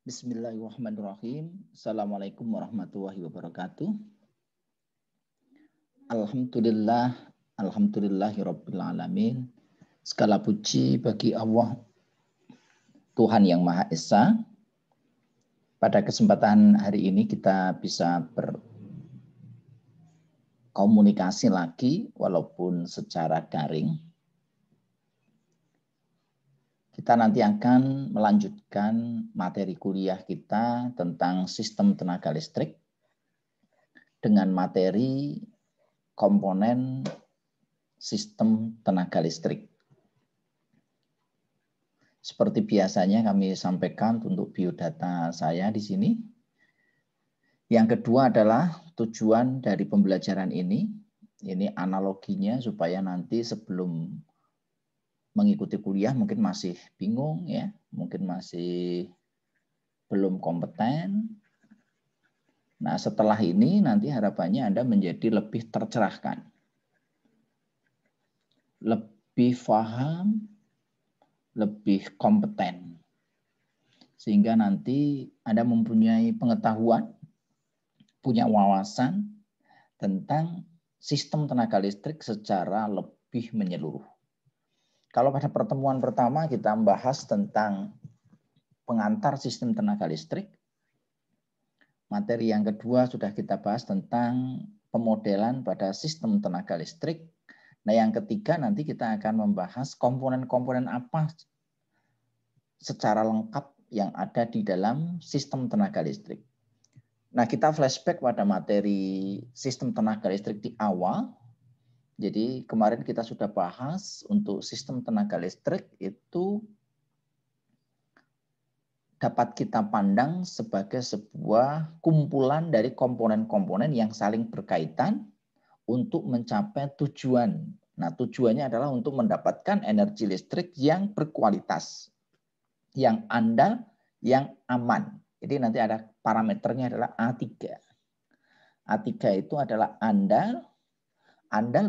Bismillahirrahmanirrahim. Assalamualaikum warahmatullahi wabarakatuh. Alhamdulillahirabbil alamin. Segala puji bagi Allah, Tuhan yang Maha Esa. Pada kesempatan hari ini kita bisa berkomunikasi lagi walaupun secara daring. Kita nanti akan melanjutkan materi kuliah kita tentang sistem tenaga listrik dengan materi komponen sistem tenaga listrik. Seperti biasanya kami sampaikan untuk biodata saya di sini. Yang kedua adalah tujuan dari pembelajaran ini. Ini analoginya supaya nanti sebelum mengikuti kuliah mungkin masih bingung ya, mungkin masih belum kompeten. Nah, setelah ini nanti harapannya Anda menjadi lebih tercerahkan, lebih paham, lebih kompeten. Sehingga nanti Anda mempunyai pengetahuan, punya wawasan tentang sistem tenaga listrik secara lebih menyeluruh. Kalau pada pertemuan pertama kita membahas tentang pengantar sistem tenaga listrik, materi yang kedua sudah kita bahas tentang pemodelan pada sistem tenaga listrik. Nah, yang ketiga nanti kita akan membahas komponen-komponen apa secara lengkap yang ada di dalam sistem tenaga listrik. Nah, kita flashback pada materi sistem tenaga listrik di awal. Jadi kemarin kita sudah bahas untuk sistem tenaga listrik itu dapat kita pandang sebagai sebuah kumpulan dari komponen-komponen yang saling berkaitan untuk mencapai tujuan. Nah, tujuannya adalah untuk mendapatkan energi listrik yang berkualitas, yang andal, yang aman. Jadi nanti ada parameternya adalah A3. A3 itu adalah andal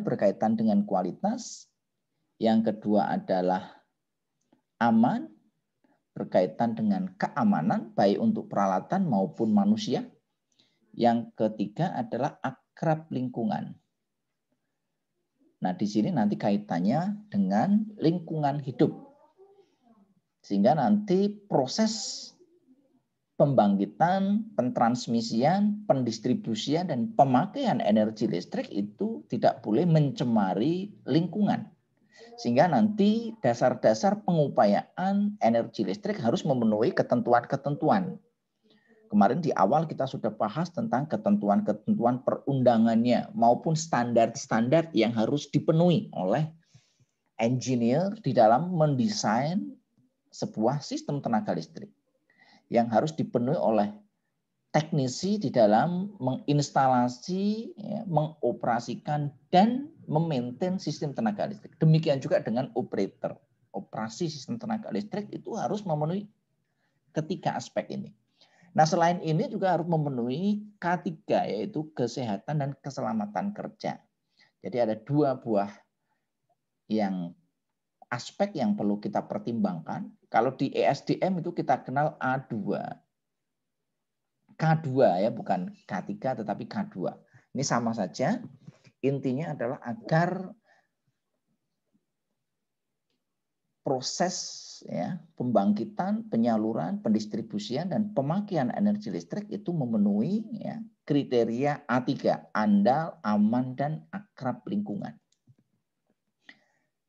berkaitan dengan kualitas. Yang kedua adalah aman, berkaitan dengan keamanan, baik untuk peralatan maupun manusia. Yang ketiga adalah akrab lingkungan. Nah, di sini nanti kaitannya dengan lingkungan hidup. Sehingga nanti proses pembangkitan, pentransmisian, pendistribusian, dan pemakaian energi listrik itu tidak boleh mencemari lingkungan. Sehingga nanti dasar-dasar pengupayaan energi listrik harus memenuhi ketentuan-ketentuan. Kemarin di awal kita sudah bahas tentang ketentuan-ketentuan perundangannya maupun standar-standar yang harus dipenuhi oleh engineer di dalam mendesain sebuah sistem tenaga listrik, yang harus dipenuhi oleh teknisi di dalam menginstalasi, mengoperasikan, dan memaintain sistem tenaga listrik. Demikian juga dengan operator. Operasi sistem tenaga listrik itu harus memenuhi ketiga aspek ini. Nah, selain ini juga harus memenuhi K3, yaitu kesehatan dan keselamatan kerja. Jadi ada dua buah aspek yang perlu kita pertimbangkan. Kalau di ESDM itu kita kenal A2. K2 ya, bukan K3 tetapi K2. Ini sama saja. Intinya adalah agar proses ya, pembangkitan, penyaluran, pendistribusian, dan pemakaian energi listrik itu memenuhi ya, kriteria A3, andal, aman, dan akrab lingkungan.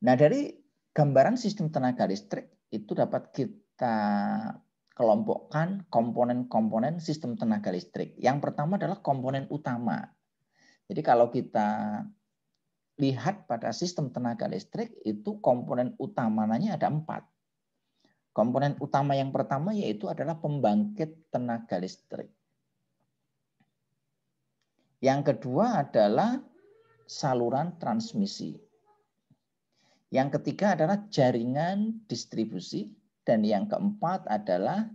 Nah, dari gambaran sistem tenaga listrik itu dapat kita kelompokkan komponen-komponen sistem tenaga listrik. Yang pertama adalah komponen utama. Jadi kalau kita lihat pada sistem tenaga listrik itu komponen utamanya ada 4. Komponen utama yang pertama yaitu adalah pembangkit tenaga listrik. Yang kedua adalah saluran transmisi. Yang ketiga adalah jaringan distribusi. Dan yang keempat adalah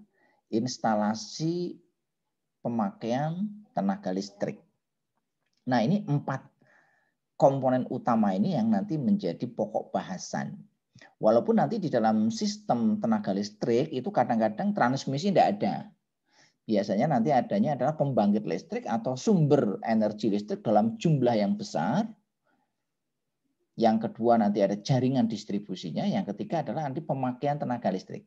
instalasi pemakaian tenaga listrik. Nah, ini 4 komponen utama ini yang nanti menjadi pokok bahasan. Walaupun nanti di dalam sistem tenaga listrik itu kadang-kadang transmisi tidak ada. biasanya nanti adanya adalah pembangkit listrik atau sumber energi listrik dalam jumlah yang besar. Yang kedua nanti ada jaringan distribusinya. Yang ketiga adalah nanti pemakaian tenaga listrik.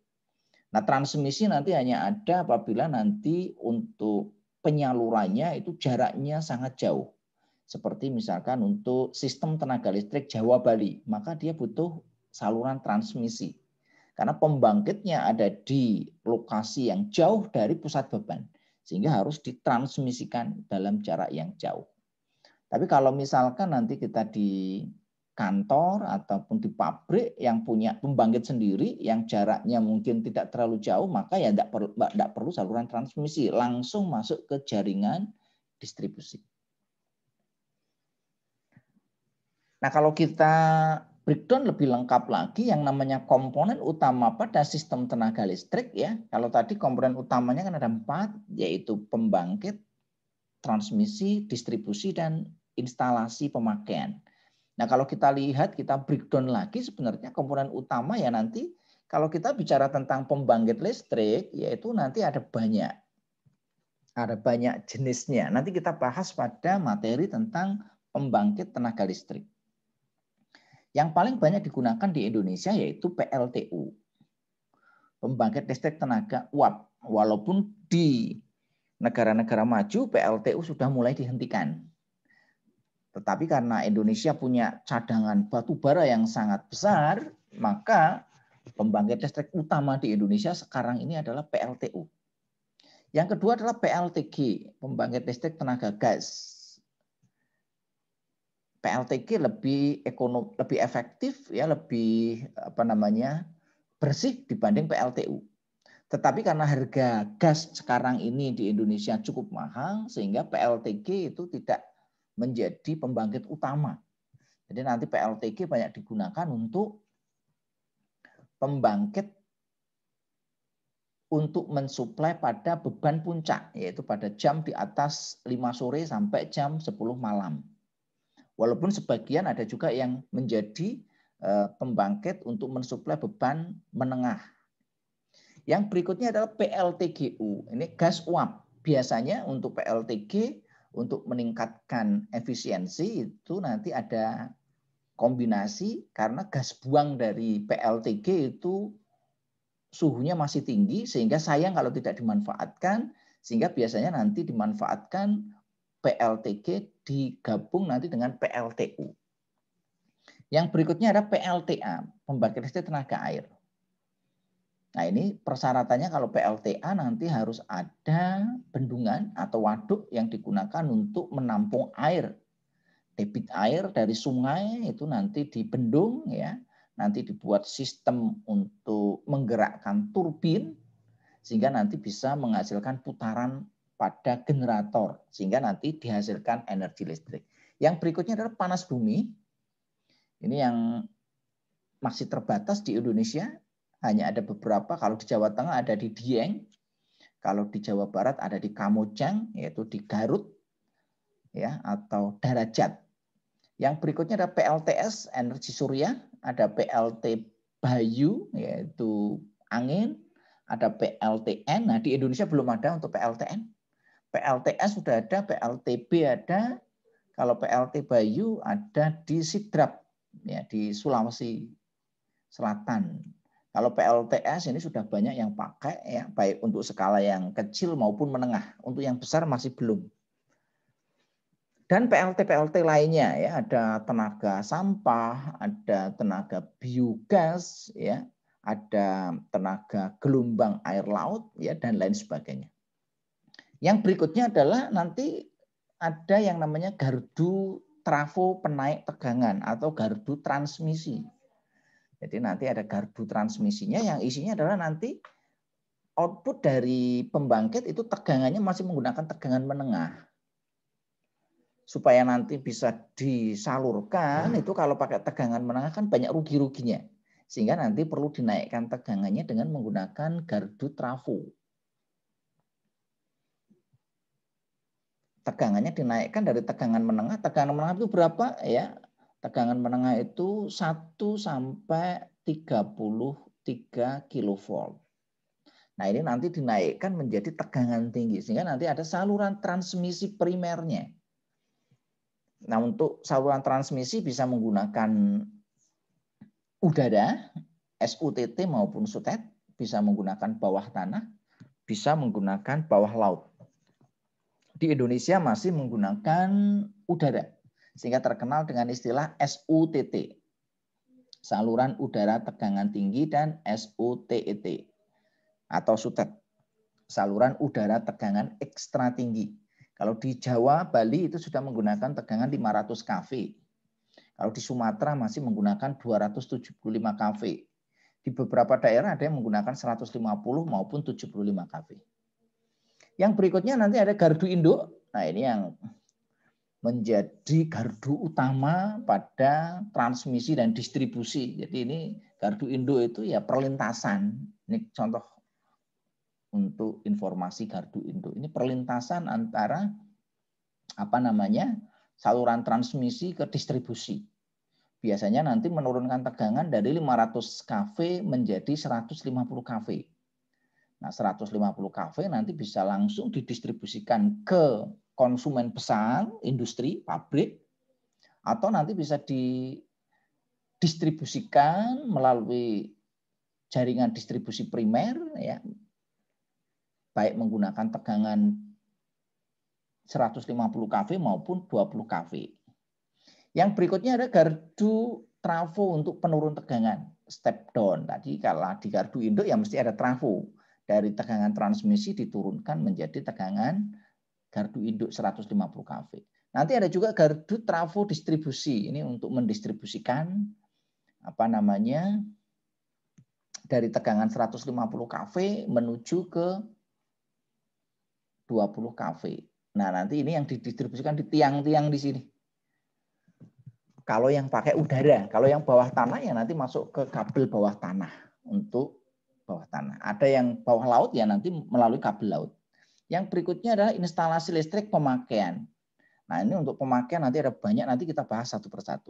Nah, transmisi nanti hanya ada apabila nanti untuk penyalurannya itu jaraknya sangat jauh. Seperti misalkan untuk sistem tenaga listrik Jawa Bali, maka dia butuh saluran transmisi. Karena pembangkitnya ada di lokasi yang jauh dari pusat beban, sehingga harus ditransmisikan dalam jarak yang jauh. Tapi kalau misalkan nanti kita di kantor ataupun di pabrik yang punya pembangkit sendiri, yang jaraknya mungkin tidak terlalu jauh, maka ya tidak perlu saluran transmisi, langsung masuk ke jaringan distribusi. Nah, kalau kita breakdown lebih lengkap lagi yang namanya komponen utama pada sistem tenaga listrik ya. Kalau tadi komponen utamanya kan ada 4, yaitu pembangkit, transmisi, distribusi, dan instalasi pemakaian. Nah, kalau kita lihat, kita breakdown lagi sebenarnya komponen utama ya nanti kalau kita bicara tentang pembangkit listrik, yaitu nanti ada banyak jenisnya. Nanti kita bahas pada materi tentang pembangkit tenaga listrik. Yang paling banyak digunakan di Indonesia yaitu PLTU. Pembangkit listrik tenaga uap. Walaupun di negara-negara maju PLTU sudah mulai dihentikan. Tetapi karena Indonesia punya cadangan batu bara yang sangat besar, maka pembangkit listrik utama di Indonesia sekarang ini adalah PLTU. Yang kedua adalah PLTG, pembangkit listrik tenaga gas. PLTG lebih efektif ya, lebih bersih dibanding PLTU. Tetapi karena harga gas sekarang ini di Indonesia cukup mahal sehingga PLTG itu tidak menjadi pembangkit utama. Jadi nanti PLTG banyak digunakan untuk pembangkit untuk mensuplai pada beban puncak, yaitu pada jam di atas 5 sore sampai jam 10 malam. Walaupun sebagian ada juga yang menjadi pembangkit untuk mensuplai beban menengah. Yang berikutnya adalah PLTGU. Ini gas uap. Biasanya untuk PLTG, untuk meningkatkan efisiensi itu nanti ada kombinasi karena gas buang dari PLTG itu suhunya masih tinggi sehingga sayang kalau tidak dimanfaatkan, sehingga biasanya nanti dimanfaatkan PLTG digabung nanti dengan PLTU. Yang berikutnya ada PLTA, pembangkit listrik tenaga air. Nah, ini persyaratannya kalau PLTA nanti harus ada bendungan atau waduk yang digunakan untuk menampung air. Debit air dari sungai itu nanti dibendung ya. Nanti dibuat sistem untuk menggerakkan turbin sehingga nanti bisa menghasilkan putaran pada generator sehingga nanti dihasilkan energi listrik. Yang berikutnya adalah panas bumi. Ini yang masih terbatas di Indonesia, hanya ada beberapa. Kalau di Jawa Tengah ada di Dieng, kalau di Jawa Barat ada di Kamojang, yaitu di Garut, ya, atau Darajat. Yang berikutnya ada PLTS energi surya, ada PLT Bayu yaitu angin, ada PLTN. Nah, di Indonesia belum ada untuk PLTN. PLTS sudah ada, PLTB ada, kalau PLT Bayu ada di Sidrap ya, di Sulawesi Selatan. Kalau PLTS ini sudah banyak yang pakai ya, baik untuk skala yang kecil maupun menengah. Untuk yang besar masih belum. Dan PLT lainnya ya, ada tenaga sampah, ada tenaga biogas ya, ada tenaga gelombang air laut ya, dan lain sebagainya. Yang berikutnya adalah nanti ada yang namanya gardu trafo penaik tegangan atau gardu transmisi. Jadi nanti ada gardu transmisinya yang isinya adalah nanti output dari pembangkit itu tegangannya masih menggunakan tegangan menengah. Supaya nanti bisa disalurkan itu kalau pakai tegangan menengah kan banyak rugi-ruginya. Sehingga nanti perlu dinaikkan tegangannya dengan menggunakan gardu trafo. Tegangannya dinaikkan dari tegangan menengah. Tegangan menengah itu berapa ya? Tegangan menengah itu 1 sampai 33 kV. Nah, ini nanti dinaikkan menjadi tegangan tinggi sehingga nanti ada saluran transmisi primernya. Nah, untuk saluran transmisi bisa menggunakan udara, SUTT maupun SUTET, bisa menggunakan bawah tanah, bisa menggunakan bawah laut. Di Indonesia masih menggunakan udara, sehingga terkenal dengan istilah SUTT, saluran udara tegangan tinggi, dan SUTET atau SUTET, saluran udara tegangan ekstra tinggi. Kalau di Jawa, Bali itu sudah menggunakan tegangan 500 kV. Kalau di Sumatera masih menggunakan 275 kV. Di beberapa daerah ada yang menggunakan 150 maupun 75 kV. Yang berikutnya nanti ada gardu induk. Nah, ini yang menjadi gardu utama pada transmisi dan distribusi. Jadi ini gardu induk itu ya perlintasan. Ini contoh untuk informasi gardu induk. Ini perlintasan antara saluran transmisi ke distribusi. Biasanya nanti menurunkan tegangan dari 500 kV menjadi 150 kV. Nah, 150 kV nanti bisa langsung didistribusikan ke konsumen besar, industri, pabrik, atau nanti bisa didistribusikan melalui jaringan distribusi primer, ya, baik menggunakan tegangan 150 kV maupun 20 kV. Yang berikutnya ada gardu trafo untuk penurun tegangan, step down. Tadi kalau di gardu induk ya mesti ada trafo. Dari tegangan transmisi diturunkan menjadi tegangan gardu induk 150 kV. Nanti ada juga gardu trafo distribusi. Ini untuk mendistribusikan dari tegangan 150 kV menuju ke 20 kV. Nah, nanti ini yang didistribusikan di tiang-tiang di sini. Kalau yang pakai udara, kalau yang bawah tanah ya nanti masuk ke kabel bawah tanah untuk bawah tanah. Ada yang bawah laut ya nanti melalui kabel laut. Yang berikutnya adalah instalasi listrik pemakaian. Nah, ini untuk pemakaian nanti ada banyak, nanti kita bahas satu persatu.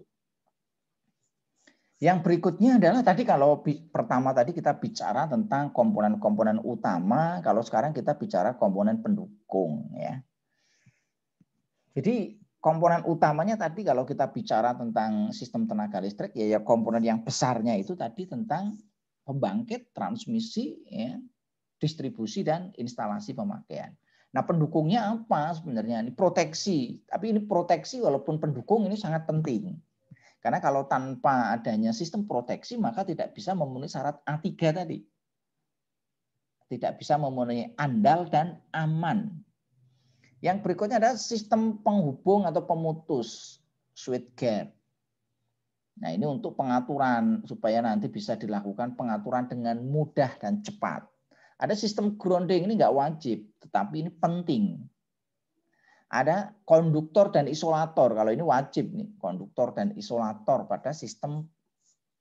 Yang berikutnya adalah tadi kalau pertama tadi kita bicara tentang komponen-komponen utama, kalau sekarang kita bicara komponen pendukung ya. Jadi komponen utamanya tadi kalau kita bicara tentang sistem tenaga listrik ya komponen yang besarnya itu tadi tentang pembangkit, transmisi, ya, distribusi dan instalasi pemakaian. Nah, pendukungnya apa sebenarnya? Ini proteksi. Tapi ini proteksi walaupun pendukung ini sangat penting. Karena kalau tanpa adanya sistem proteksi maka tidak bisa memenuhi syarat A3 tadi. Tidak bisa memenuhi andal dan aman. Yang berikutnya adalah sistem penghubung atau pemutus, switchgear. Nah, ini untuk pengaturan supaya nanti bisa dilakukan pengaturan dengan mudah dan cepat. Ada sistem grounding, ini nggak wajib, tetapi ini penting. Ada konduktor dan isolator, kalau ini wajib nih, konduktor dan isolator pada sistem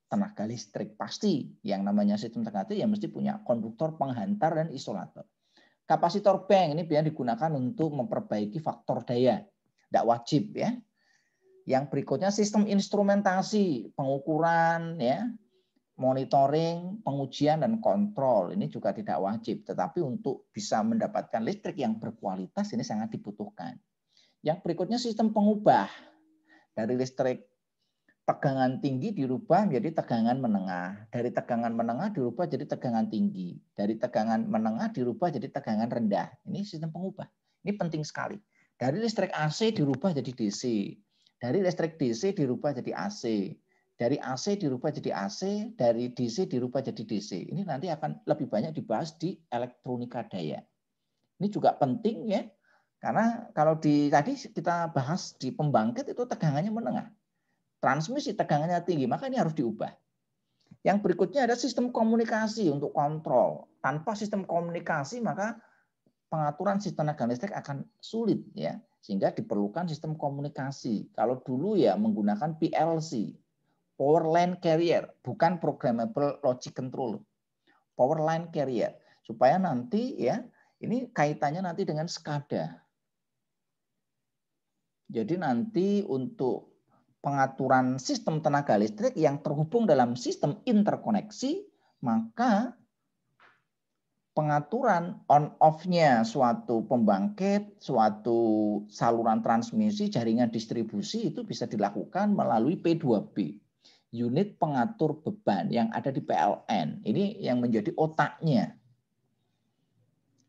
tenaga listrik. Pasti yang namanya sistem tenaga listrik ya mesti punya konduktor, penghantar, dan isolator. Kapasitor bank ini biasanya digunakan untuk memperbaiki faktor daya. Tidak wajib ya. Yang berikutnya sistem instrumentasi, pengukuran, ya, monitoring, pengujian, dan kontrol. Ini juga tidak wajib. Tetapi untuk bisa mendapatkan listrik yang berkualitas ini sangat dibutuhkan. Yang berikutnya sistem pengubah. Dari listrik tegangan tinggi dirubah menjadi tegangan menengah. Dari tegangan menengah dirubah jadi tegangan tinggi. Dari tegangan menengah dirubah jadi tegangan rendah. Ini sistem pengubah. Ini penting sekali. Dari listrik AC dirubah jadi DC. Dari listrik DC dirubah jadi AC. Dari AC dirubah jadi AC. Dari DC dirubah jadi DC. Ini nanti akan lebih banyak dibahas di elektronika daya. Ini juga penting ya. Karena kalau tadi kita bahas di pembangkit itu tegangannya menengah. Transmisi tegangannya tinggi, maka ini harus diubah. Yang berikutnya ada sistem komunikasi untuk kontrol. Tanpa sistem komunikasi maka pengaturan sistem tenaga listrik akan sulit ya, sehingga diperlukan sistem komunikasi. Kalau dulu ya menggunakan PLC, Power Line Carrier, bukan Programmable Logic Control. Power Line Carrier supaya nanti ya ini kaitannya nanti dengan SCADA. Jadi nanti untuk pengaturan sistem tenaga listrik yang terhubung dalam sistem interkoneksi, maka pengaturan on-off-nya suatu pembangkit, suatu saluran transmisi, jaringan distribusi itu bisa dilakukan melalui P2B, unit pengatur beban yang ada di PLN. Ini yang menjadi otaknya.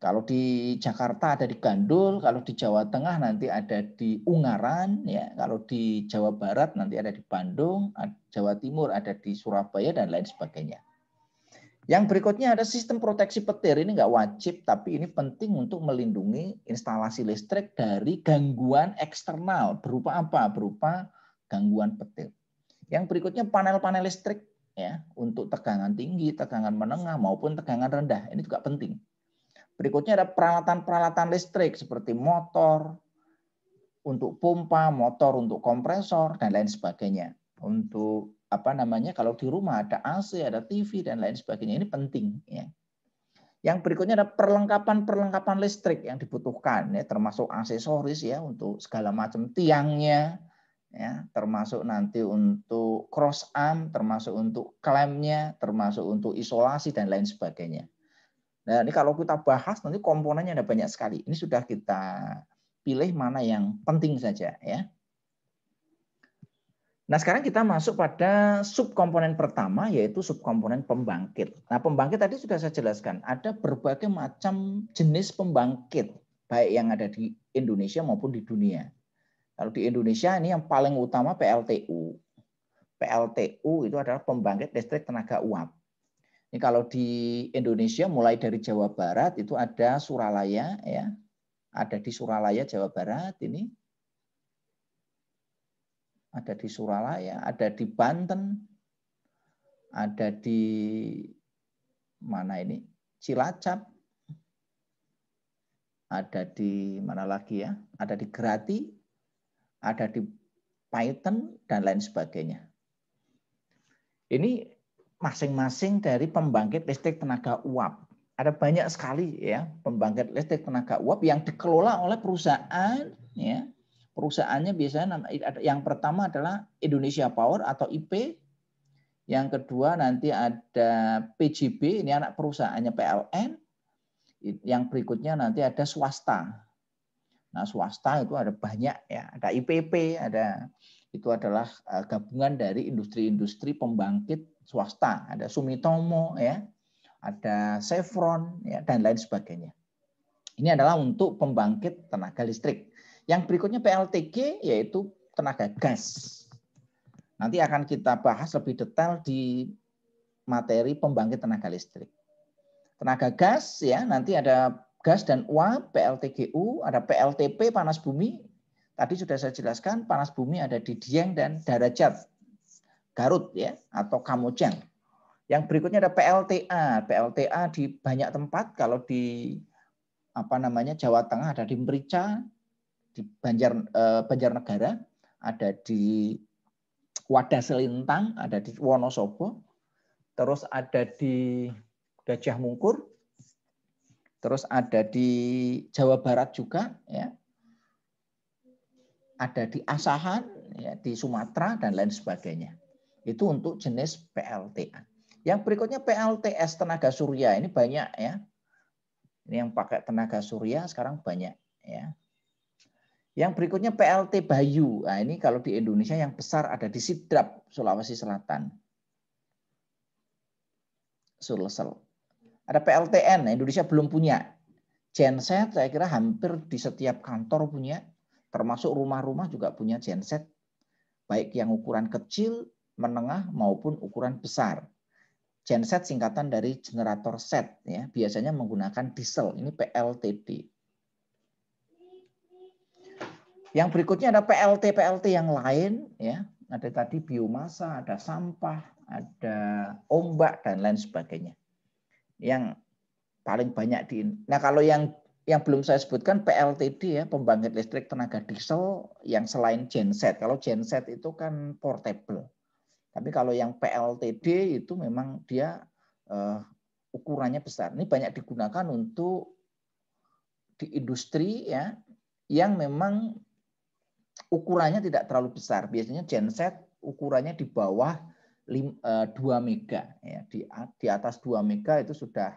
Kalau di Jakarta ada di Gandul, kalau di Jawa Tengah nanti ada di Ungaran, ya. Kalau di Jawa Barat nanti ada di Bandung, Jawa Timur ada di Surabaya dan lain sebagainya. Yang berikutnya ada sistem proteksi petir. Ini nggak wajib, tapi ini penting untuk melindungi instalasi listrik dari gangguan eksternal. Berupa apa? Berupa gangguan petir. Yang berikutnya panel-panel listrik, ya, untuk tegangan tinggi, tegangan menengah maupun tegangan rendah. Ini juga penting. Berikutnya ada peralatan-peralatan listrik seperti motor untuk pompa, motor untuk kompresor dan lain sebagainya. Untuk kalau di rumah ada AC, ada TV dan lain sebagainya. Ini penting, ya. Yang berikutnya ada perlengkapan listrik yang dibutuhkan, ya, termasuk aksesoris, ya, untuk segala macam tiangnya, ya, termasuk nanti untuk cross arm, termasuk untuk klemnya, termasuk untuk isolasi dan lain sebagainya. Nah, ini kalau kita bahas nanti komponennya ada banyak sekali. Ini sudah kita pilih mana yang penting saja, ya. Nah, sekarang kita masuk pada subkomponen pertama, yaitu subkomponen pembangkit. Nah, pembangkit tadi sudah saya jelaskan. Ada berbagai macam jenis pembangkit, baik yang ada di Indonesia maupun di dunia. Kalau di Indonesia ini yang paling utama PLTU. PLTU itu adalah pembangkit listrik tenaga uap. Ini kalau di Indonesia mulai dari Jawa Barat itu ada Suralaya, ya. Ada di Suralaya, Jawa Barat ini. Ada di Suralaya, ada di Banten, ada di mana ini? Cilacap. Ada di mana lagi ya? Ada di Grati, ada di Paiten dan lain sebagainya. Ini masing-masing dari pembangkit listrik tenaga uap. Ada banyak sekali ya pembangkit listrik tenaga uap yang dikelola oleh perusahaan, ya. Perusahaannya biasanya yang pertama adalah Indonesia Power atau IP. Yang kedua nanti ada PJB, ini anak perusahaannya PLN. Yang berikutnya nanti ada swasta. Nah, swasta itu ada banyak ya, ada IPP, itu adalah gabungan dari industri-industri pembangkit swasta, ada Sumitomo ya, ada Chevron ya, dan lain sebagainya. Ini adalah untuk pembangkit tenaga listrik. Yang berikutnya PLTG yaitu tenaga gas. Nanti akan kita bahas lebih detail di materi pembangkit tenaga listrik. Tenaga gas ya, nanti ada gas dan uap, PLTGU, ada PLTP panas bumi. Tadi sudah saya jelaskan, panas bumi ada di Dieng dan Darajat, Garut ya, atau Kamojang. Yang berikutnya ada PLTA. PLTA di banyak tempat, kalau di Jawa Tengah ada di Merica, di Banjarnegara, ada di Wadah Selintang, ada di Wonosobo, terus ada di Gajah Mungkur, terus ada di Jawa Barat juga, ya, ada di Asahan, ya, di Sumatera dan lain sebagainya. Itu untuk jenis PLTA. Yang berikutnya PLTS tenaga surya, ini banyak ya. Ini yang pakai tenaga surya sekarang banyak ya. Yang berikutnya PLT Bayu. Nah, ini kalau di Indonesia yang besar ada di Sidrap, Sulawesi Selatan. Sulsel. Ada PLTN, Indonesia belum punya. Genset saya kira hampir di setiap kantor punya, termasuk rumah-rumah juga punya genset. Baik yang ukuran kecil, menengah maupun ukuran besar. Genset singkatan dari generator set ya, biasanya menggunakan diesel. Ini PLTD. Yang berikutnya ada PLT yang lain ya. Ada tadi biomasa, ada sampah, ada ombak dan lain sebagainya. Yang paling banyak di. Nah, kalau yang belum saya sebutkan PLTD ya, pembangkit listrik tenaga diesel yang selain genset. Kalau genset itu kan portable. Tapi kalau yang PLTD itu memang dia ukurannya besar. Ini banyak digunakan untuk di industri ya, yang memang ukurannya tidak terlalu besar. Biasanya genset ukurannya di bawah 2 mega. Ya. Di atas 2 mega itu sudah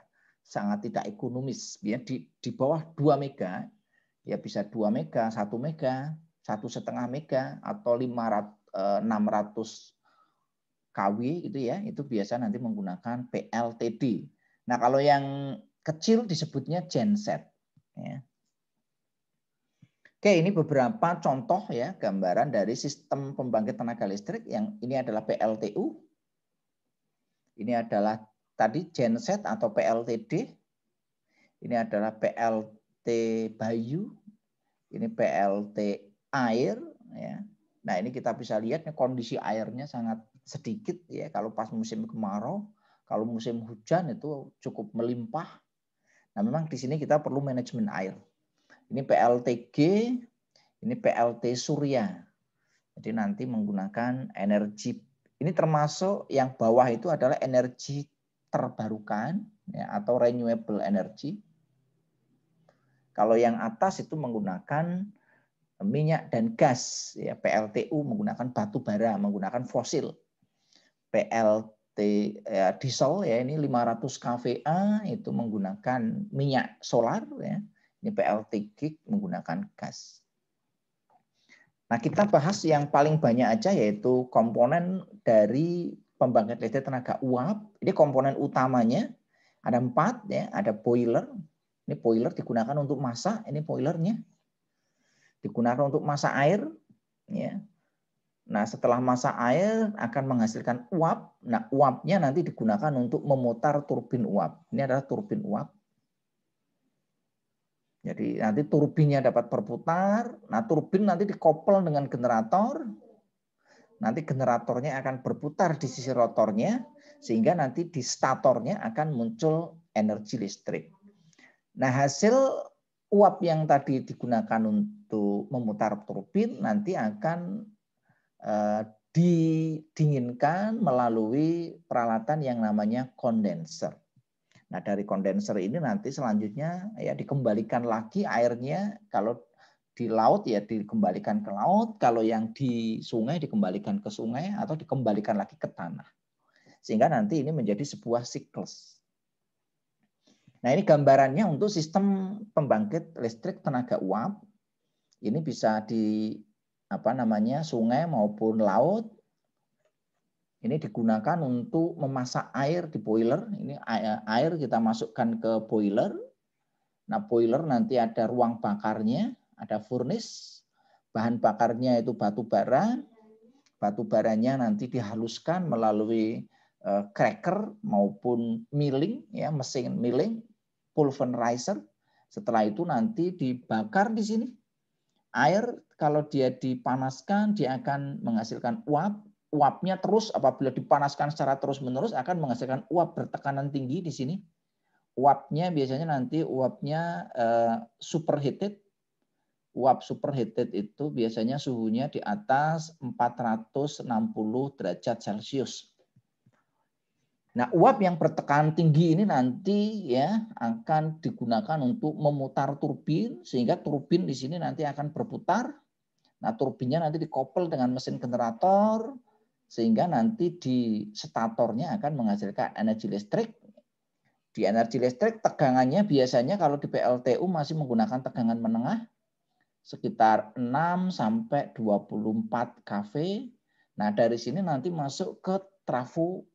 sangat tidak ekonomis, ya di bawah 2 mega, ya bisa 2 mega, 1 mega, 1,5 mega atau 600 kW gitu ya, itu biasa nanti menggunakan PLTD. Nah, kalau yang kecil disebutnya genset, ya. Oke, ini beberapa contoh ya gambaran dari sistem pembangkit tenaga listrik yang ini adalah PLTU. Ini adalah tadi genset atau PLTD. Ini adalah PLT Bayu. Ini PLT air ya. Nah, ini kita bisa lihat kondisi airnya sangat sedikit ya kalau pas musim kemarau. Kalau musim hujan itu cukup melimpah. Nah, memang di sini kita perlu manajemen air. Ini PLTG, ini PLT Surya. Jadi nanti menggunakan energi, ini termasuk yang bawah itu adalah energi terbarukan ya, atau renewable energy. Kalau yang atas itu menggunakan minyak dan gas, ya, PLTU menggunakan batu bara, menggunakan fosil. PLT ya, diesel ya ini 500 kVA itu menggunakan minyak solar ya. Ini PLTG menggunakan gas. Nah, kita bahas yang paling banyak aja yaitu komponen dari pembangkit listrik tenaga uap. Ini komponen utamanya ada 4 ya, ada boiler. Ini boiler digunakan untuk masak, ini boilernya. Digunakan untuk masak air ya. Nah, setelah masak air akan menghasilkan uap. Nah, uapnya nanti digunakan untuk memutar turbin uap. Ini adalah turbin uap. Jadi nanti turbinnya dapat berputar. Nah, turbin nanti dikoppel dengan generator. Nanti generatornya akan berputar di sisi rotornya sehingga nanti di statornya akan muncul energi listrik. Nah, hasil uap yang tadi digunakan untuk memutar turbin nanti akan didinginkan melalui peralatan yang namanya kondenser. Nah, dari kondenser ini nanti selanjutnya ya dikembalikan lagi airnya, kalau di laut ya dikembalikan ke laut, kalau yang di sungai dikembalikan ke sungai atau dikembalikan lagi ke tanah. Sehingga nanti ini menjadi sebuah siklus. Nah, ini gambarannya untuk sistem pembangkit listrik tenaga uap. Ini bisa di sungai maupun laut. Ini digunakan untuk memasak air di boiler. Ini air kita masukkan ke boiler. Nah, boiler nanti ada ruang bakarnya, ada furnace. Bahan bakarnya itu batu bara. Batu baranya nanti dihaluskan melalui cracker maupun milling, ya mesin milling, pulverizer. Setelah itu nanti dibakar di sini. Air kalau dia dipanaskan dia akan menghasilkan uap. Uapnya terus apabila dipanaskan secara terus-menerus akan menghasilkan uap bertekanan tinggi di sini. Uapnya biasanya nanti uapnya superheated. Uap superheated itu biasanya suhunya di atas 460 derajat Celcius. Nah, uap yang bertekanan tinggi ini nanti ya akan digunakan untuk memutar turbin sehingga turbin di sini nanti akan berputar. Nah, turbinnya nanti dikoppel dengan mesin generator sehingga nanti di statornya akan menghasilkan energi listrik. Di energi listrik tegangannya biasanya kalau di PLTU masih menggunakan tegangan menengah sekitar 6 sampai 24 kV. Nah, dari sini nanti masuk ke trafo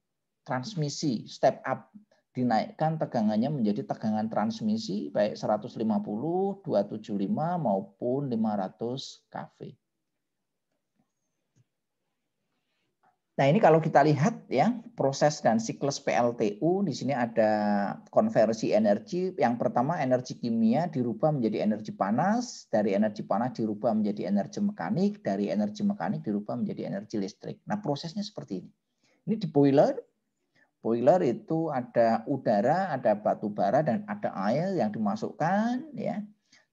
transmisi, step up, dinaikkan tegangannya menjadi tegangan transmisi baik 150, 275 maupun 500 kV. Nah, ini kalau kita lihat ya proses dan siklus PLTU, di sini ada konversi energi. Yang pertama energi kimia dirubah menjadi energi panas, dari energi panas dirubah menjadi energi mekanik, dari energi mekanik dirubah menjadi energi listrik. Nah, prosesnya seperti ini. Ini di boiler. Boiler itu ada udara, ada batu bara dan ada air yang dimasukkan ya.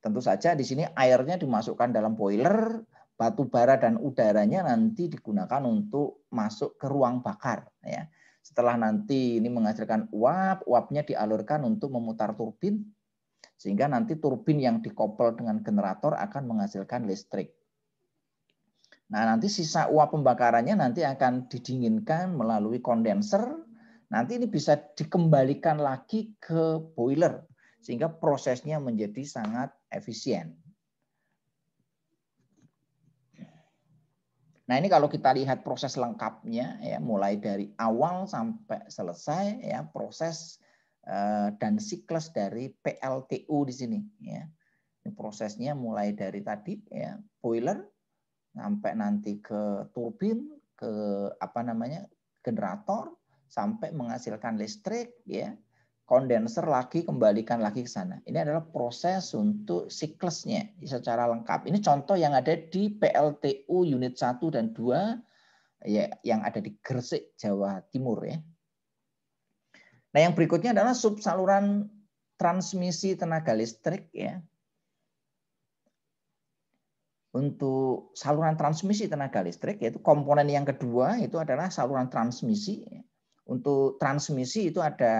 Tentu saja di sini airnya dimasukkan dalam boiler. Batu bara dan udaranya nanti digunakan untuk masuk ke ruang bakar. Ya. Setelah nanti ini menghasilkan uap, uapnya dialurkan untuk memutar turbin, sehingga nanti turbin yang dikoppel dengan generator akan menghasilkan listrik. Nah, nanti sisa uap pembakarannya nanti akan didinginkan melalui kondenser. nanti ini bisa dikembalikan lagi ke boiler sehingga prosesnya menjadi sangat efisien. Nah, ini kalau kita lihat proses lengkapnya ya, mulai dari awal sampai selesai ya, proses dan siklus dari PLTU di sini ya. Ini prosesnya mulai dari tadi ya, boiler sampai nanti ke turbin, ke generator, sampai menghasilkan listrik ya. Kondenser lagi, kembalikan lagi ke sana. Ini adalah proses untuk siklusnya secara lengkap. Ini contoh yang ada di PLTU unit 1 dan 2 ya, yang ada di Gresik, Jawa Timur ya. Nah, yang berikutnya adalah sub saluran transmisi tenaga listrik ya. Untuk saluran transmisi tenaga listrik, yaitu komponen yang kedua itu adalah saluran transmisi. Untuk transmisi itu ada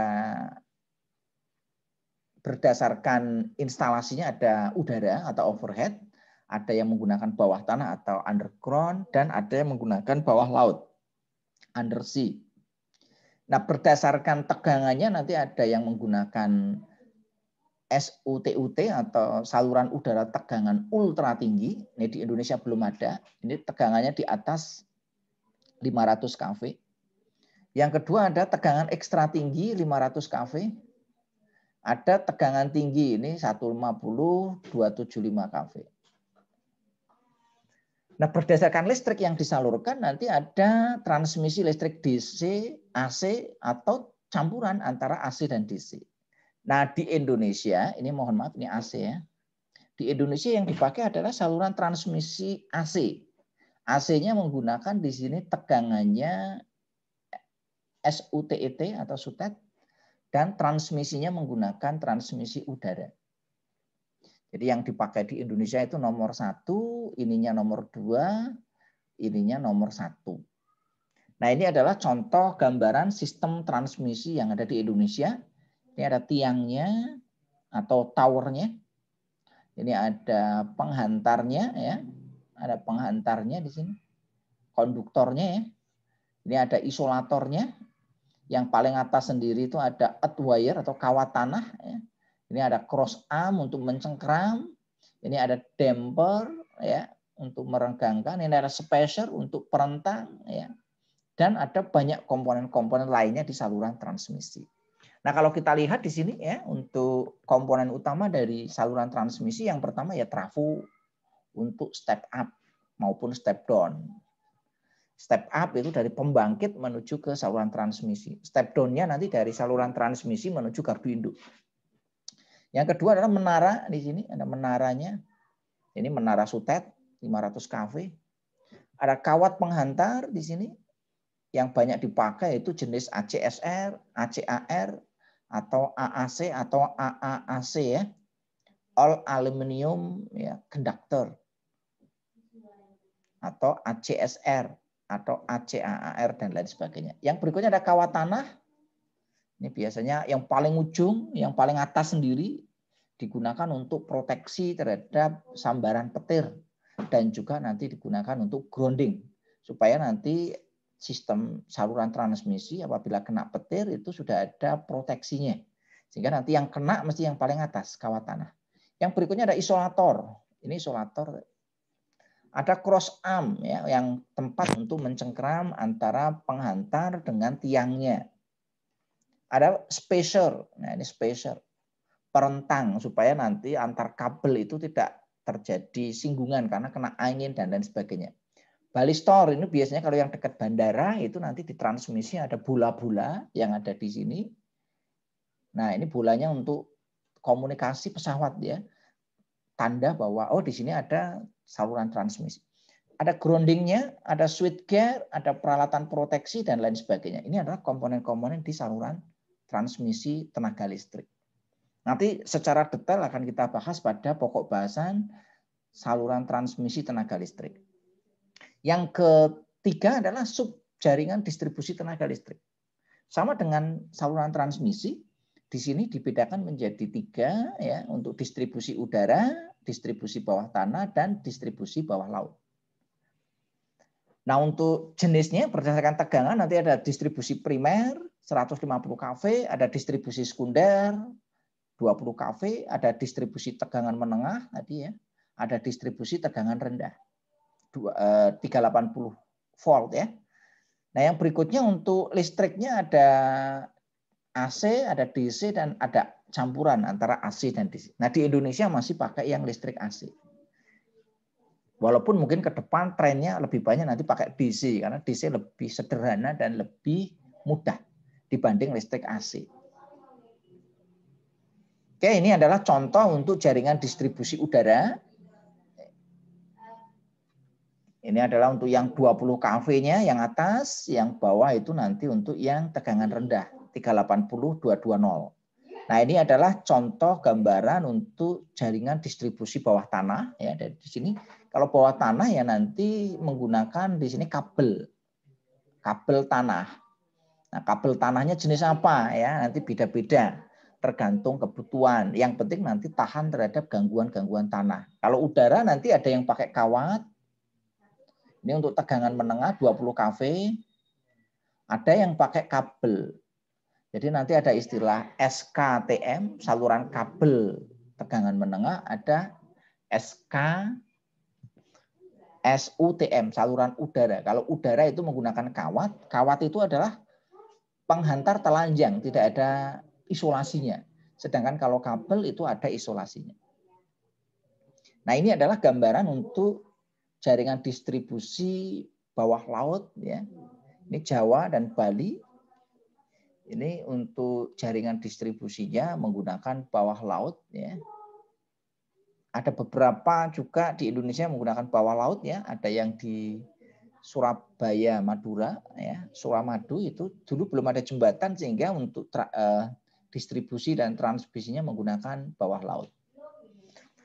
berdasarkan instalasinya, ada udara atau overhead, ada yang menggunakan bawah tanah atau underground, dan ada yang menggunakan bawah laut, undersea. Nah, berdasarkan tegangannya nanti ada yang menggunakan SUTUT atau saluran udara tegangan ultra tinggi. Ini di Indonesia belum ada. Ini tegangannya di atas 500 kV. Yang kedua ada tegangan ekstra tinggi 500 kV. Ada tegangan tinggi ini 150, 275 kV. Nah, berdasarkan listrik yang disalurkan nanti ada transmisi listrik DC, AC atau campuran antara AC dan DC. Nah, di Indonesia, ini mohon maaf ini AC ya. Di Indonesia yang dipakai adalah saluran transmisi AC. AC-nya menggunakan di sini tegangannya SUTET atau SUTET, dan transmisinya menggunakan transmisi udara. Jadi yang dipakai di Indonesia itu nomor 1, ininya nomor 2, ininya nomor 1. Nah, ini adalah contoh gambaran sistem transmisi yang ada di Indonesia. Ini ada tiangnya atau towernya. Ini ada penghantarnya ya. Ada penghantarnya di sini. Konduktornya ya. Ini ada isolatornya. Yang paling atas sendiri itu ada earth wire atau kawat tanah ya. Ini ada cross arm untuk mencengkram. Ini ada damper ya untuk merenggangkan. Ini ada spacer untuk perentang ya. Dan ada banyak komponen-komponen lainnya di saluran transmisi. Nah, kalau kita lihat di sini ya, untuk komponen utama dari saluran transmisi yang pertama ya trafo untuk step up maupun step down. Step up itu dari pembangkit menuju ke saluran transmisi. Step down-nya nanti dari saluran transmisi menuju gardu induk. Yang kedua adalah menara, di sini ada menaranya. Ini menara SUTET 500 kV. Ada kawat penghantar di sini yang banyak dipakai itu jenis ACSR, ACAR, atau AAC atau AAAC ya. All aluminium ya, conductor. Atau ACSR atau ACAAR dan lain sebagainya. Yang berikutnya ada kawat tanah. Ini biasanya yang paling ujung, yang paling atas sendiri digunakan untuk proteksi terhadap sambaran petir dan juga nanti digunakan untuk grounding supaya nanti sistem saluran transmisi apabila kena petir itu sudah ada proteksinya. Sehingga nanti yang kena mesti yang paling atas, kawat tanah. Yang berikutnya ada isolator. Ini isolator. Ada cross arm ya, yang tempat untuk mencengkram antara penghantar dengan tiangnya. Ada spacer. Nah, ini spacer. Perentang supaya nanti antar kabel itu tidak terjadi singgungan karena kena angin dan lain sebagainya. Balistor ini biasanya kalau yang dekat bandara itu nanti di transmisi ada bola-bola yang ada di sini. Nah, ini bolanya untuk komunikasi pesawat ya. Tanda bahwa oh di sini ada saluran transmisi. Ada groundingnya, ada switchgear, ada peralatan proteksi dan lain sebagainya. Ini adalah komponen-komponen di saluran transmisi tenaga listrik. Nanti secara detail akan kita bahas pada pokok bahasan saluran transmisi tenaga listrik. Yang ketiga adalah sub jaringan distribusi tenaga listrik. Sama dengan saluran transmisi, di sini dibedakan menjadi 3 ya, untuk distribusi udara, distribusi bawah tanah, dan distribusi bawah laut. Nah, untuk jenisnya berdasarkan tegangan nanti ada distribusi primer 150 kV, ada distribusi sekunder 20 kV, ada distribusi tegangan menengah tadi ya, ada distribusi tegangan rendah 380 volt ya. Nah, yang berikutnya untuk listriknya ada AC, ada DC dan ada campuran antara AC dan DC. Nah, di Indonesia masih pakai yang listrik AC. Walaupun mungkin ke depan trennya lebih banyak nanti pakai DC karena DC lebih sederhana dan lebih mudah dibanding listrik AC. Oke, ini adalah contoh untuk jaringan distribusi udara. Ini adalah untuk yang 20 kV-nya yang atas, yang bawah itu nanti untuk yang tegangan rendah 380 220. Nah, ini adalah contoh gambaran untuk jaringan distribusi bawah tanah ya. Dari sini kalau bawah tanah ya nanti menggunakan di sini kabel tanah. Nah, kabel tanahnya jenis apa ya? Nanti beda-beda tergantung kebutuhan. Yang penting nanti tahan terhadap gangguan-gangguan tanah. Kalau udara nanti ada yang pakai kawat. Ini untuk tegangan menengah 20 kV. Ada yang pakai kabel. Jadi nanti ada istilah SKTM, saluran kabel tegangan menengah, ada SUTM, saluran udara. Kalau udara itu menggunakan kawat, kawat itu adalah penghantar telanjang, tidak ada isolasinya. Sedangkan kalau kabel itu ada isolasinya. Nah, ini adalah gambaran untuk jaringan distribusi bawah laut ya. Ini Jawa dan Bali. Ini untuk jaringan distribusinya menggunakan bawah laut ya. Ada beberapa juga di Indonesia menggunakan bawah laut ya. Ada yang di Surabaya, Madura ya. Suramadu itu dulu belum ada jembatan sehingga untuk distribusi dan transmisinya menggunakan bawah laut.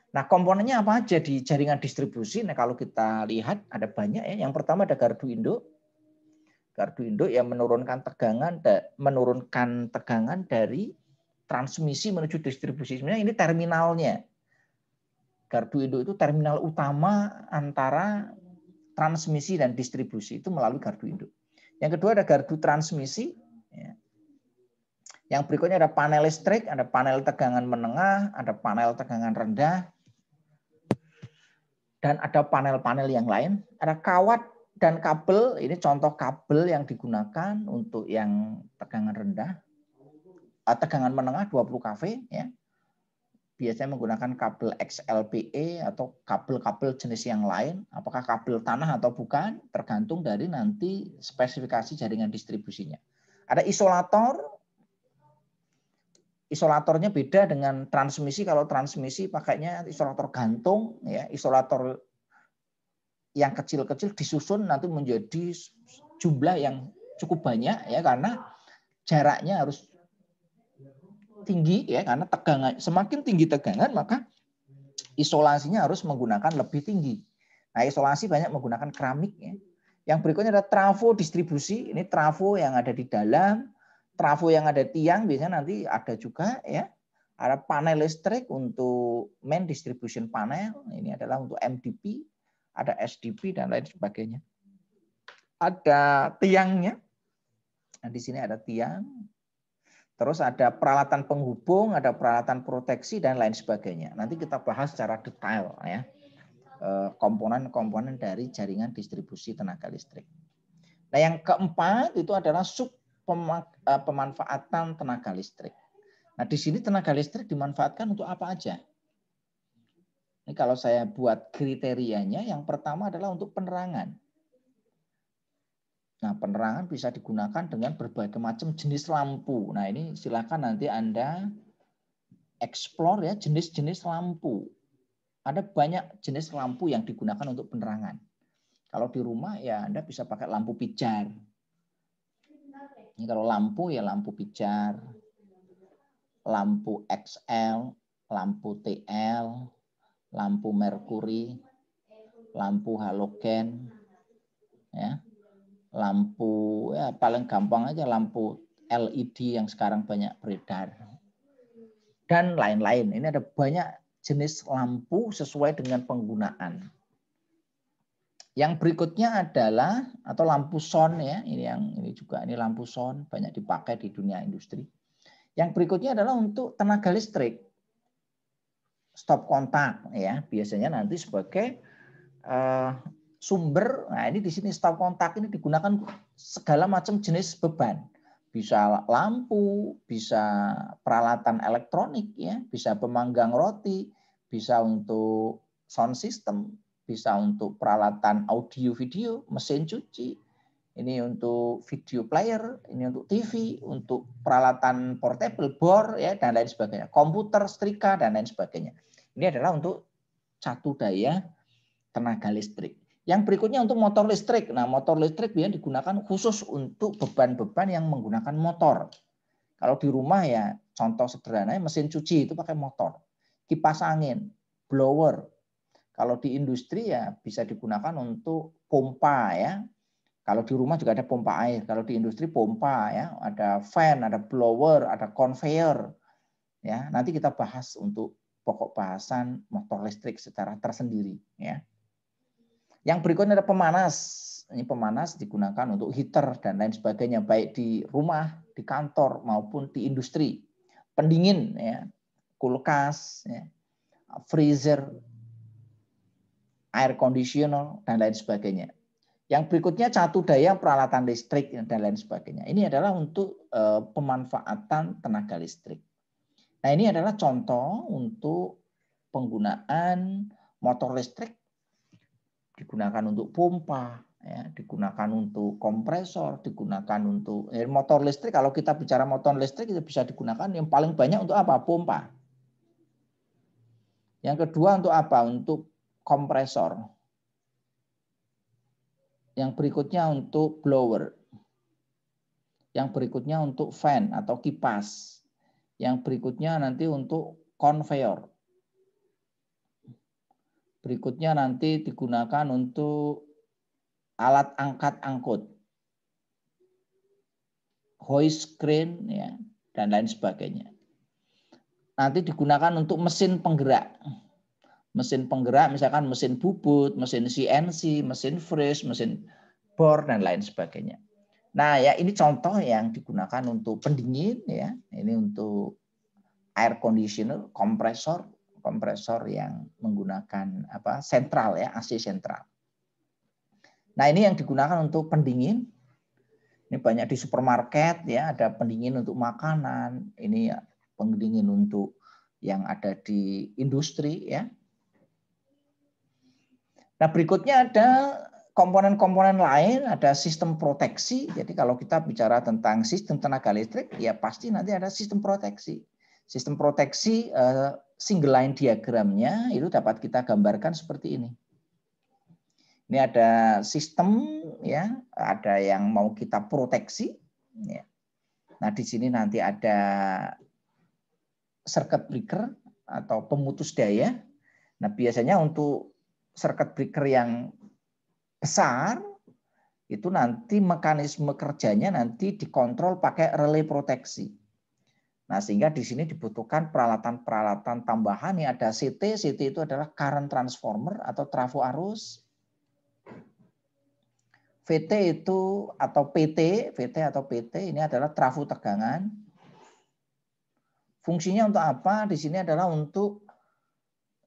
Nah, komponennya apa aja di jaringan distribusi? Nah, kalau kita lihat ada banyak ya. Yang pertama ada gardu induk. Gardu induk yang menurunkan tegangan dari transmisi menuju distribusi. Sebenarnya ini terminalnya. Gardu induk itu terminal utama antara transmisi dan distribusi itu melalui gardu induk. Yang kedua ada gardu transmisi. Yang berikutnya ada panel listrik, ada panel tegangan menengah, ada panel tegangan rendah, dan ada panel-panel yang lain. Ada kawat dan kabel, ini contoh kabel yang digunakan untuk yang tegangan rendah. Tegangan menengah 20 kV ya. Biasanya menggunakan kabel XLPE atau kabel-kabel jenis yang lain. Apakah kabel tanah atau bukan, tergantung dari nanti spesifikasi jaringan distribusinya. Ada isolator. Isolatornya beda dengan transmisi. Kalau transmisi pakainya isolator gantung ya, isolator yang kecil-kecil disusun nanti menjadi jumlah yang cukup banyak ya, karena jaraknya harus tinggi ya, karena tegangan semakin tinggi tegangan maka isolasinya harus menggunakan lebih tinggi. Nah, isolasi banyak menggunakan keramik ya. Yang berikutnya ada trafo distribusi. Ini trafo yang ada di dalam, trafo yang ada tiang biasanya nanti ada juga ya. Ada panel listrik untuk main distribution panel. Ini adalah untuk MDP. Ada SDP dan lain sebagainya. Ada tiangnya. Nah, di sini ada tiang. Terus ada peralatan penghubung, ada peralatan proteksi dan lain sebagainya. Nanti kita bahas secara detail ya. Komponen-komponen dari jaringan distribusi tenaga listrik. Nah, yang keempat itu adalah pemanfaatan tenaga listrik. Nah, di sini tenaga listrik dimanfaatkan untuk apa aja? Ini kalau saya buat kriterianya, yang pertama adalah untuk penerangan. Nah, penerangan bisa digunakan dengan berbagai macam jenis lampu. Nah, ini silakan nanti Anda explore ya jenis-jenis lampu. Ada banyak jenis lampu yang digunakan untuk penerangan. Kalau di rumah ya Anda bisa pakai lampu pijar. Ini kalau lampu ya lampu pijar, lampu XL, lampu TL, lampu merkuri, lampu halogen, ya, lampu ya paling gampang aja lampu LED yang sekarang banyak beredar, dan lain-lain. Ini ada banyak jenis lampu sesuai dengan penggunaan. Yang berikutnya adalah atau lampu son ya, ini lampu son banyak dipakai di dunia industri. Yang berikutnya adalah untuk tenaga listrik. Stop kontak ya, biasanya nanti sebagai sumber. Nah, ini di sini stop kontak ini digunakan segala macam jenis beban. Bisa lampu, bisa peralatan elektronik ya, bisa pemanggang roti, bisa untuk sound system, bisa untuk peralatan audio video, mesin cuci, ini untuk video player, ini untuk TV, untuk peralatan portable, bor ya dan lain sebagainya, komputer, setrika dan lain sebagainya. Ini adalah untuk satu daya tenaga listrik. Yang berikutnya untuk motor listrik. Nah, motor listrik biasanya digunakan khusus untuk beban-beban yang menggunakan motor. Kalau di rumah ya contoh sederhananya mesin cuci itu pakai motor. Kipas angin, blower. Kalau di industri ya bisa digunakan untuk pompa ya. Kalau di rumah juga ada pompa air. Kalau di industri pompa ya, ada fan, ada blower, ada conveyor. Ya, nanti kita bahas untuk pokok bahasan motor listrik secara tersendiri ya. Yang berikutnya ada pemanas. Ini pemanas digunakan untuk heater dan lain sebagainya, baik di rumah, di kantor maupun di industri. Pendingin, ya, kulkas, ya, freezer, air conditioner dan lain sebagainya. Yang berikutnya catu daya peralatan listrik dan lain sebagainya. Ini adalah untuk pemanfaatan tenaga listrik. Nah, ini adalah contoh untuk penggunaan motor listrik. Digunakan untuk pompa, ya, digunakan untuk kompresor, digunakan untuk motor listrik. Kalau kita bicara motor listrik itu bisa digunakan yang paling banyak untuk apa? Pompa. Yang kedua untuk apa? Untuk kompresor. Yang berikutnya untuk blower. Yang berikutnya untuk fan atau kipas. Yang berikutnya nanti untuk conveyor. Berikutnya nanti digunakan untuk alat angkat angkut, hoist crane ya, dan lain sebagainya. Nanti digunakan untuk mesin penggerak. Mesin penggerak misalkan mesin bubut, mesin CNC, mesin freeze, mesin bor dan lain sebagainya. Nah, ya ini contoh yang digunakan untuk pendingin ya. Ini untuk air conditioner, kompresor yang menggunakan sentral ya, AC sentral. Nah, ini yang digunakan untuk pendingin. Ini banyak di supermarket ya, ada pendingin untuk makanan, ini ya, pendingin untuk yang ada di industri ya. Nah, berikutnya ada komponen-komponen lain, ada sistem proteksi. Jadi kalau kita bicara tentang sistem tenaga listrik, ya pasti nanti ada sistem proteksi. Sistem proteksi single line diagramnya itu dapat kita gambarkan seperti ini. Ini ada sistem ya, ada yang mau kita proteksi. Ya. Nah di sini nanti ada circuit breaker atau pemutus daya. Nah biasanya untuk circuit breaker yang besar itu nanti mekanisme kerjanya nanti dikontrol pakai relay proteksi. Nah, sehingga di sini dibutuhkan peralatan-peralatan tambahan yang ada CT. CT itu adalah current transformer atau trafo arus. VT itu atau PT, VT atau PT ini adalah trafo tegangan. Fungsinya untuk apa? Di sini adalah untuk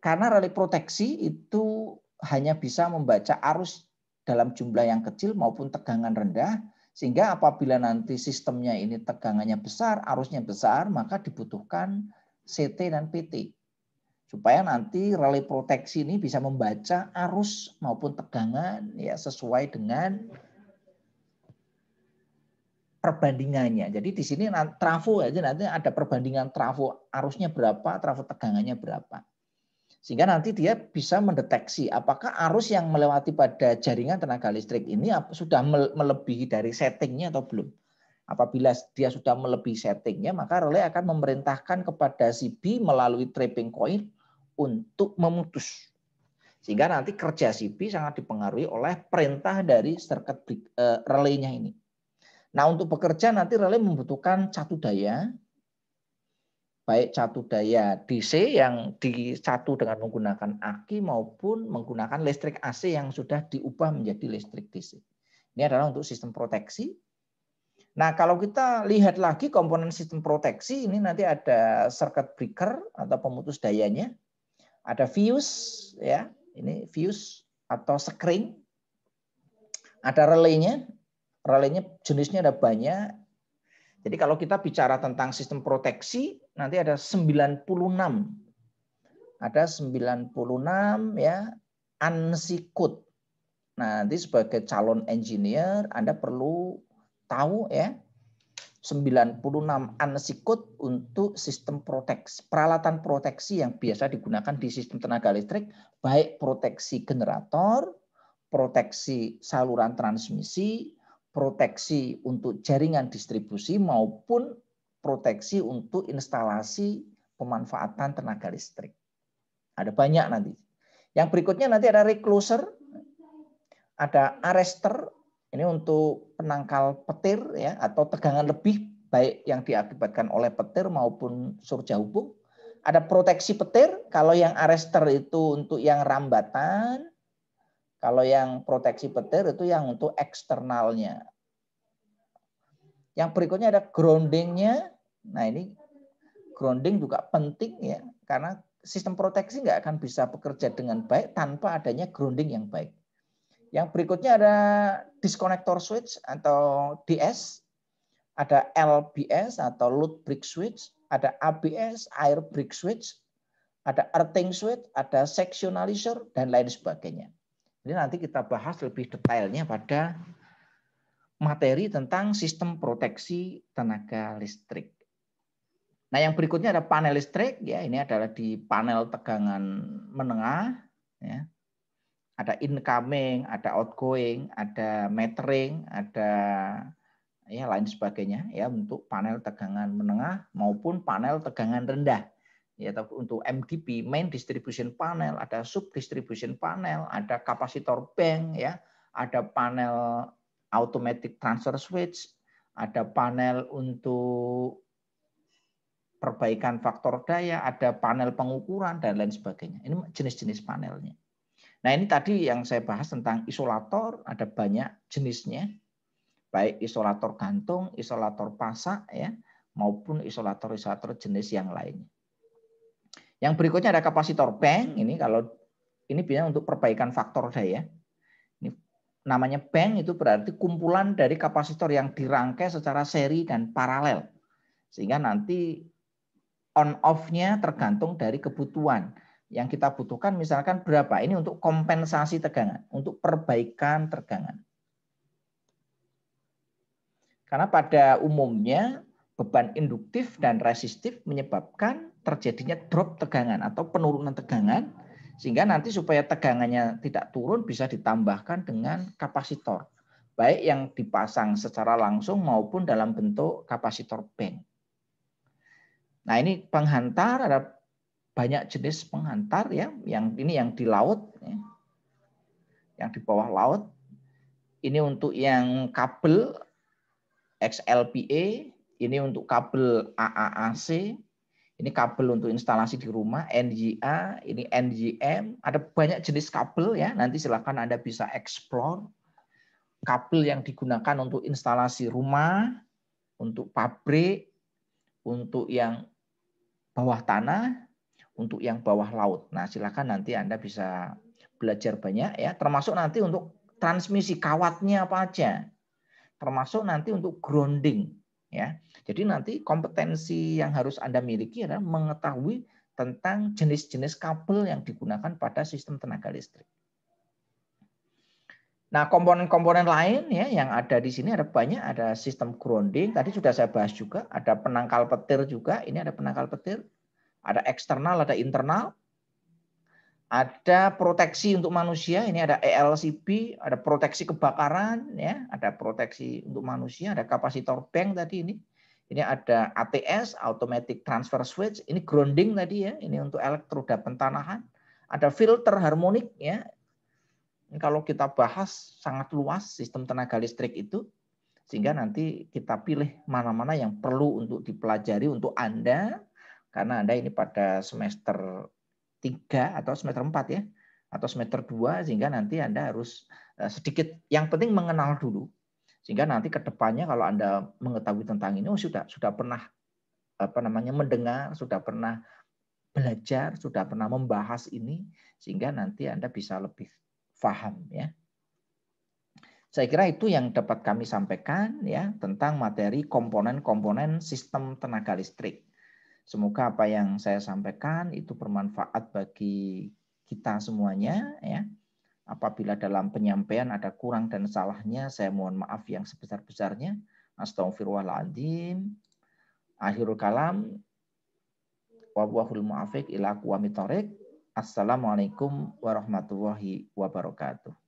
karena relay proteksi itu hanya bisa membaca arus dalam jumlah yang kecil maupun tegangan rendah. Sehingga apabila nanti sistemnya ini tegangannya besar, arusnya besar, maka dibutuhkan CT dan PT. Supaya nanti relay proteksi ini bisa membaca arus maupun tegangan ya sesuai dengan perbandingannya. Jadi di sini trafo aja nanti ada perbandingan trafo arusnya berapa, trafo tegangannya berapa. Sehingga nanti dia bisa mendeteksi apakah arus yang melewati pada jaringan tenaga listrik ini sudah melebihi dari settingnya atau belum. Apabila dia sudah melebihi settingnya, maka relay akan memerintahkan kepada si B melalui tripping coil untuk memutus. Sehingga nanti kerja si B sangat dipengaruhi oleh perintah dari circuit relaynya ini. Nah untuk bekerja nanti relay membutuhkan catu daya, baik catu daya DC yang dicatu dengan menggunakan aki maupun menggunakan listrik AC yang sudah diubah menjadi listrik DC. Ini adalah untuk sistem proteksi. Nah, kalau kita lihat lagi komponen sistem proteksi, ini nanti ada circuit breaker atau pemutus dayanya, ada fuse, ya, ini fuse atau sekring, ada relaynya jenisnya ada banyak. Jadi kalau kita bicara tentang sistem proteksi, nanti ada 96. Ada 96 ya, ANSI code. Nah, nanti sebagai calon engineer Anda perlu tahu ya, 96 ANSI code untuk sistem proteksi, peralatan proteksi yang biasa digunakan di sistem tenaga listrik, baik proteksi generator, proteksi saluran transmisi, proteksi untuk jaringan distribusi maupun proteksi untuk instalasi pemanfaatan tenaga listrik. Ada banyak nanti. Yang berikutnya nanti ada recloser, ada arrester, ini untuk penangkal petir ya atau tegangan lebih baik yang diakibatkan oleh petir maupun surja hubung. Ada proteksi petir, kalau yang arrester itu untuk yang rambatan, kalau yang proteksi petir itu yang untuk eksternalnya. Yang berikutnya ada groundingnya. Nah ini grounding juga penting ya, karena sistem proteksi nggak akan bisa bekerja dengan baik tanpa adanya grounding yang baik. Yang berikutnya ada disconnector switch atau DS, ada LBS atau load break switch, ada ABS air break switch, ada earthing switch, ada sectionalizer dan lain sebagainya. Ini nanti kita bahas lebih detailnya pada materi tentang sistem proteksi tenaga listrik. Nah, yang berikutnya ada panel listrik ya, ini adalah di panel tegangan menengah ya. Ada incoming, ada outgoing, ada metering, ada ya lain sebagainya ya untuk panel tegangan menengah maupun panel tegangan rendah. Ya, untuk MDP, main distribution panel, ada sub distribution panel, ada kapasitor bank ya, ada panel automatic transfer switch, ada panel untuk perbaikan faktor daya, ada panel pengukuran dan lain sebagainya. Ini jenis-jenis panelnya. Nah, ini tadi yang saya bahas tentang isolator, ada banyak jenisnya. Baik isolator gantung, isolator pasak ya, maupun isolator-isolator jenis yang lainnya. Yang berikutnya ada kapasitor bank. Ini kalau ini biasanya untuk perbaikan faktor daya. Ini namanya bank itu berarti kumpulan dari kapasitor yang dirangkai secara seri dan paralel. Sehingga nanti on off-nya tergantung dari kebutuhan. Yang kita butuhkan misalkan berapa? Ini untuk kompensasi tegangan, untuk perbaikan tegangan. Karena pada umumnya beban induktif dan resistif menyebabkan terjadinya drop tegangan atau penurunan tegangan, sehingga nanti supaya tegangannya tidak turun bisa ditambahkan dengan kapasitor, baik yang dipasang secara langsung maupun dalam bentuk kapasitor bank. Nah, ini penghantar, ada banyak jenis penghantar ya, yang ini yang di laut ya. Yang di bawah laut. Ini untuk yang kabel XLPA, ini untuk kabel AAAC, ini kabel untuk instalasi di rumah, NGA, ini NGM, ada banyak jenis kabel ya, nanti silakan Anda bisa explore. Kabel yang digunakan untuk instalasi rumah, untuk pabrik, untuk yang bawah tanah, untuk yang bawah laut. Nah, silakan nanti Anda bisa belajar banyak ya, termasuk nanti untuk transmisi kawatnya apa aja. Termasuk nanti untuk grounding ya. Jadi nanti kompetensi yang harus Anda miliki adalah mengetahui tentang jenis-jenis kabel yang digunakan pada sistem tenaga listrik. Nah, komponen-komponen lain ya yang ada di sini ada banyak, ada sistem grounding, tadi sudah saya bahas juga, ada penangkal petir juga, ini ada penangkal petir, ada eksternal, ada internal. Ada proteksi untuk manusia, ini ada ELCB, ada proteksi kebakaran, ya, ada proteksi untuk manusia, ada kapasitor bank tadi ini. Ini ada ATS, Automatic Transfer Switch, ini grounding tadi ya, ini untuk elektroda pentanahan. Ada filter harmonik ya. Ini kalau kita bahas sangat luas sistem tenaga listrik itu, sehingga nanti kita pilih mana-mana yang perlu untuk dipelajari untuk Anda. karena Anda ini pada semester 3 atau semester 4 ya, atau semester 2, sehingga nanti Anda harus sedikit, yang penting mengenal dulu. Sehingga nanti ke depannya kalau Anda mengetahui tentang ini, sudah pernah mendengar, sudah pernah belajar, sudah pernah membahas ini, sehingga nanti Anda bisa lebih paham ya. Saya kira itu yang dapat kami sampaikan ya tentang materi komponen-komponen sistem tenaga listrik. Semoga apa yang saya sampaikan itu bermanfaat bagi kita semuanya ya. Apabila dalam penyampaian ada kurang dan salahnya, saya mohon maaf yang sebesar-besarnya. Astaghfirullahaladzim. Akhirul kalam. Wallahul muwaffiq ila aqwamit thoriq. Assalamualaikum warahmatullahi wabarakatuh.